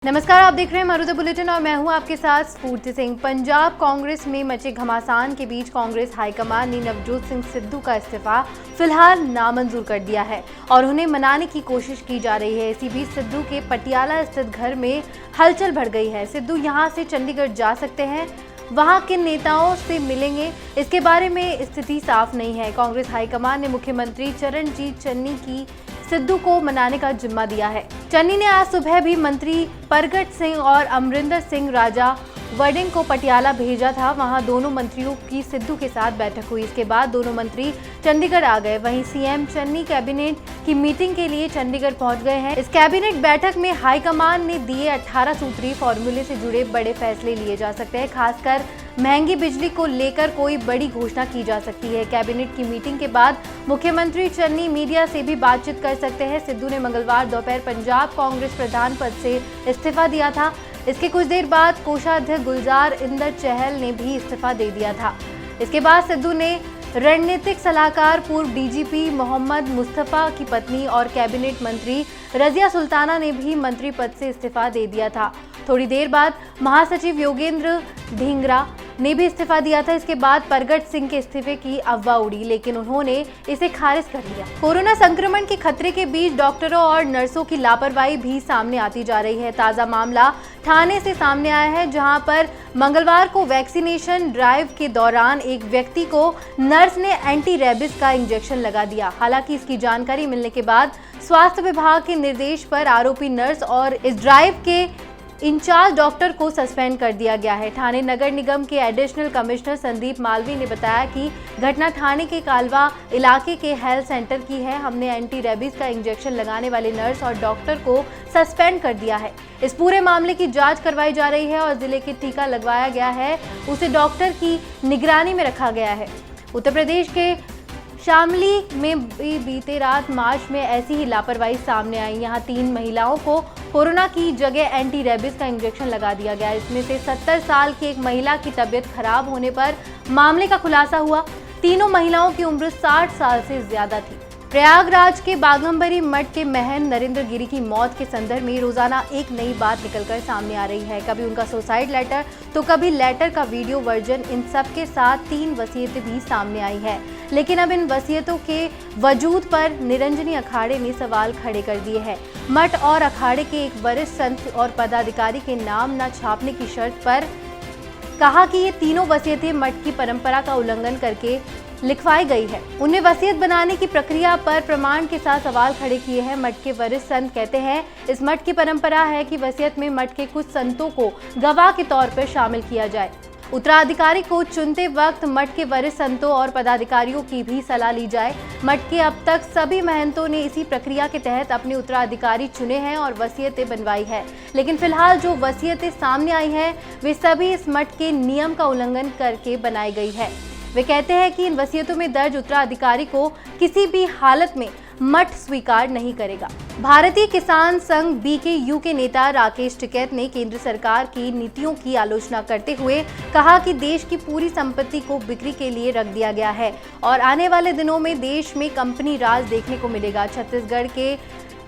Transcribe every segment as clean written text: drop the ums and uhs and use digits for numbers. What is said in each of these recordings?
नमस्कार, आप देख रहे हैं मरुदा बुलेटिन और मैं हूं आपके साथ स्फूर्ति सिंह। पंजाब कांग्रेस में मचे घमासान के बीच कांग्रेस हाईकमान ने नवजोत सिंह सिद्धू का इस्तीफा फिलहाल नामंजूर कर दिया है और उन्हें मनाने की कोशिश की जा रही है। इसी बीच सिद्धू के पटियाला स्थित घर में हलचल बढ़ गई है। सिद्धू यहां से चंडीगढ़ जा सकते हैं, वहां किन नेताओं से मिलेंगे इसके बारे में स्थिति साफ नहीं है। कांग्रेस हाईकमान ने मुख्यमंत्री चरणजीत चन्नी की सिद्धू को मनाने का जिम्मा दिया है। चन्नी ने आज सुबह भी मंत्री परगट सिंह और अमरिंदर सिंह राजा वडिंग को पटियाला भेजा था। वहां दोनों मंत्रियों की सिद्धू के साथ बैठक हुई। इसके बाद दोनों मंत्री चंडीगढ़ आ गए। वहीं सीएम चन्नी कैबिनेट की मीटिंग के लिए चंडीगढ़ पहुंच गए हैं। इस कैबिनेट बैठक में हाईकमान ने दिए 18 सूत्री फॉर्मूले से जुड़े बड़े फैसले लिए जा सकते हैं। खासकर महंगी बिजली को लेकर कोई बड़ी घोषणा की जा सकती है। कैबिनेट की मीटिंग के बाद मुख्यमंत्री चन्नी मीडिया से भी बातचीत कर सकते हैं। सिद्धू ने मंगलवार दोपहर पंजाब कांग्रेस प्रधान पद से इस्तीफा दिया था। इसके कुछ देर बाद कोषाध्यक्ष गुलजार इंदर चहल ने भी इस्तीफा दे दिया था। इसके बाद सिद्धू ने रणनीतिक सलाहकार पूर्व डीजीपी मोहम्मद मुस्तफा की पत्नी और कैबिनेट मंत्री रजिया सुल्ताना ने भी मंत्री पद से इस्तीफा दे दिया था। थोड़ी देर बाद महासचिव योगेंद्र ढींगरा ने भी इस्तीफा दिया था। इसके बाद परगट सिंह के इस्तीफे की अफवाह उड़ी, लेकिन उन्होंने इसे खारिज कर दिया। कोरोना संक्रमण के खतरे के बीच डॉक्टरों और नर्सों की लापरवाही भी सामने आती जा रही है। ताजा मामला ठाणे से सामने आया है, जहां पर मंगलवार को वैक्सीनेशन ड्राइव के दौरान एक व्यक्ति को नर्स ने एंटी रेबिस का इंजेक्शन लगा दिया। हालांकि इसकी जानकारी मिलने के बाद स्वास्थ्य विभाग के निर्देश पर आरोपी नर्स और इस ड्राइव के इंचार्ज डॉक्टर को सस्पेंड कर दिया गया है। ठाणे नगर निगम के एडिशनल कमिश्नर संदीप मालवी ने बताया कि घटना ठाणे के कालवा इलाके के हेल्थ सेंटर की है। हमने एंटी रेबीज का इंजेक्शन लगाने वाले नर्स और डॉक्टर को सस्पेंड कर दिया है। इस पूरे मामले की जांच करवाई जा रही है और जिले के टीका लगवाया गया है उसे डॉक्टर की निगरानी में रखा गया है। उत्तर प्रदेश के शामली में बीते रात मार्च में ऐसी ही लापरवाही सामने आई। यहां 3 महिलाओं को कोरोना की जगह एंटी रेबिस का इंजेक्शन लगा दिया गया। इसमें से 70 साल की एक महिला की तबीयत खराब होने पर मामले का खुलासा हुआ। तीनों महिलाओं की उम्र 60 साल से ज्यादा थी। प्रयागराज के बाघंबरी मठ के महंत नरेंद्र गिरी की मौत के संदर्भ में रोजाना एक नई बात निकलकर सामने आ रही है। कभी उनका सुसाइड लेटर तो कभी लेटर का वीडियो वर्जन। इन सब के साथ 3 वसीयतें भी सामने आई है, लेकिन अब इन वसीयतों के वजूद पर निरंजनी अखाड़े ने सवाल खड़े कर दिए हैं। मठ और अखाड़े के एक वरिष्ठ संत और पदाधिकारी के नाम न छापने की शर्त पर कहा कि ये तीनों वसीयतें मठ की परंपरा का उल्लंघन करके लिखवाई गई है। उन्हें वसीयत बनाने की प्रक्रिया पर प्रमाण के साथ सवाल खड़े किए हैं। मठ के वरिष्ठ संत कहते हैं, इस मठ की परंपरा है कि वसीयत में मठ के कुछ संतों को गवाह के तौर पर शामिल किया जाए। उत्तराधिकारी को चुनते वक्त मठ के वरिष्ठ संतों और पदाधिकारियों की भी सलाह ली जाए। मठ के अब तक सभी महंतों ने इसी प्रक्रिया के तहत अपने उत्तराधिकारी चुने हैं और वसीयतें बनवाई है, लेकिन फिलहाल जो वसीयतें सामने आई हैं वे सभी इस मठ के नियम का उल्लंघन करके बनाई गई है। वे कहते हैं कि इन वसीयतों में दर्ज उत्तराधिकारी को किसी भी हालत में मठ स्वीकार नहीं करेगा। भारतीय किसान संघ बीकेयू के नेता राकेश टिकैत ने केंद्र सरकार की नीतियों की आलोचना करते हुए कहा कि देश की पूरी संपत्ति को बिक्री के लिए रख दिया गया है और आने वाले दिनों में देश में कंपनी राज देखने को मिलेगा। छत्तीसगढ़ के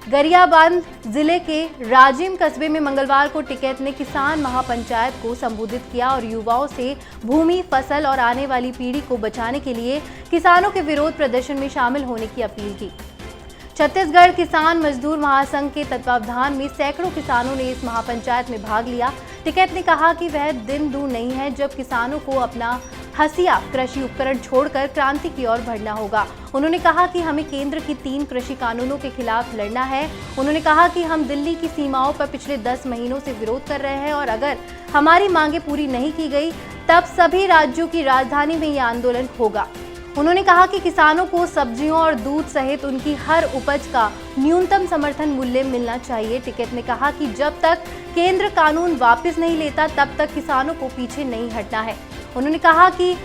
गरियाबंद जिले के राजिम कस्बे में मंगलवार को टिकैत ने किसान महापंचायत को संबोधित किया और युवाओं से भूमि, फसल और आने वाली पीढ़ी को बचाने के लिए किसानों के विरोध प्रदर्शन में शामिल होने की अपील की। छत्तीसगढ़ किसान मजदूर महासंघ के तत्वावधान में सैकड़ों किसानों ने इस महापंचायत में भाग लिया। टिकैत ने कहा कि वह दिन दूर नहीं है जब किसानों को अपना हसिया कृषि उपकरण छोड़कर क्रांति की ओर बढ़ना होगा। उन्होंने कहा कि हमें केंद्र की 3 कृषि कानूनों के खिलाफ लड़ना है। उन्होंने कहा कि हम दिल्ली की सीमाओं पर पिछले 10 महीनों से विरोध कर रहे हैं और अगर हमारी मांगें पूरी नहीं की गई तब सभी राज्यों की राजधानी में यह आंदोलन होगा। उन्होंने कहा कि किसानों को सब्जियों और दूध सहित उनकी हर उपज का न्यूनतम समर्थन मूल्य मिलना चाहिए। टिकैत ने कहा कि जब तक केंद्र कानून वापस नहीं लेता तब तक किसानों को पीछे नहीं हटना है। उन्होंने कहा कि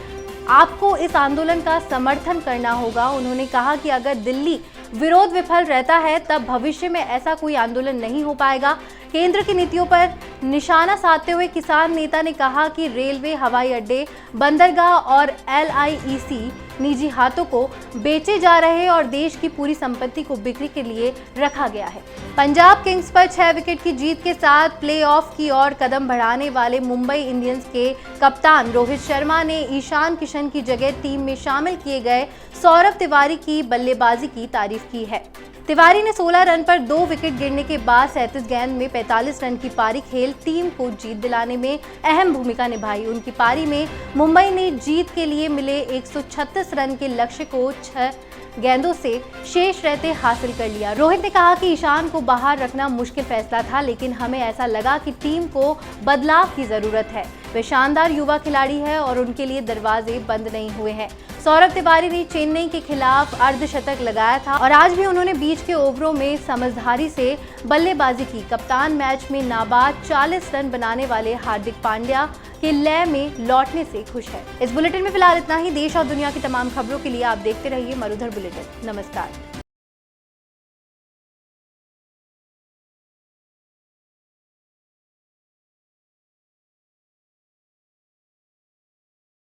आपको इस आंदोलन का समर्थन करना होगा। उन्होंने कहा कि अगर दिल्ली विरोध विफल रहता है तब भविष्य में ऐसा कोई आंदोलन नहीं हो पाएगा। केंद्र की नीतियों पर निशाना साधते हुए किसान नेता ने कहा कि रेलवे, हवाई अड्डे, बंदरगाह और LIEC निजी हाथों को बेचे जा रहे हैं और देश की पूरी संपत्ति को बिक्री के लिए रखा गया है। पंजाब किंग्स पर 6 विकेट की जीत के साथ प्लेऑफ की ओर कदम बढ़ाने वाले मुंबई इंडियंस के कप्तान रोहित शर्मा ने ईशान किशन की जगह टीम में शामिल किए गए सौरव तिवारी की बल्लेबाजी की तारीफ की है। तिवारी ने 16 रन पर 2 विकेट गिरने के बाद 37 गेंद में 45 रन की पारी खेल टीम को जीत दिलाने में अहम भूमिका निभाई। उनकी पारी में मुंबई ने जीत के लिए मिले 136 रन के लक्ष्य को 6 गेंदों से शेष रहते हासिल कर लिया। रोहित ने कहा कि ईशान को बाहर रखना मुश्किल फैसला था, लेकिन हमें ऐसा लगा कि टीम को बदलाव की जरूरत है। वे शानदार युवा खिलाड़ी है और उनके लिए दरवाजे बंद नहीं हुए हैं। सौरव तिवारी ने चेन्नई के खिलाफ अर्धशतक लगाया था और आज भी उन्होंने बीच के ओवरों में समझदारी से बल्लेबाजी की। कप्तान मैच में नाबाद 40 रन बनाने वाले हार्दिक पांड्या के लय में लौटने से खुश है। इस बुलेटिन में फिलहाल इतना ही। देश और दुनिया की तमाम खबरों के लिए आप देखते रहिए मरुधर बुलेटिन। नमस्कार।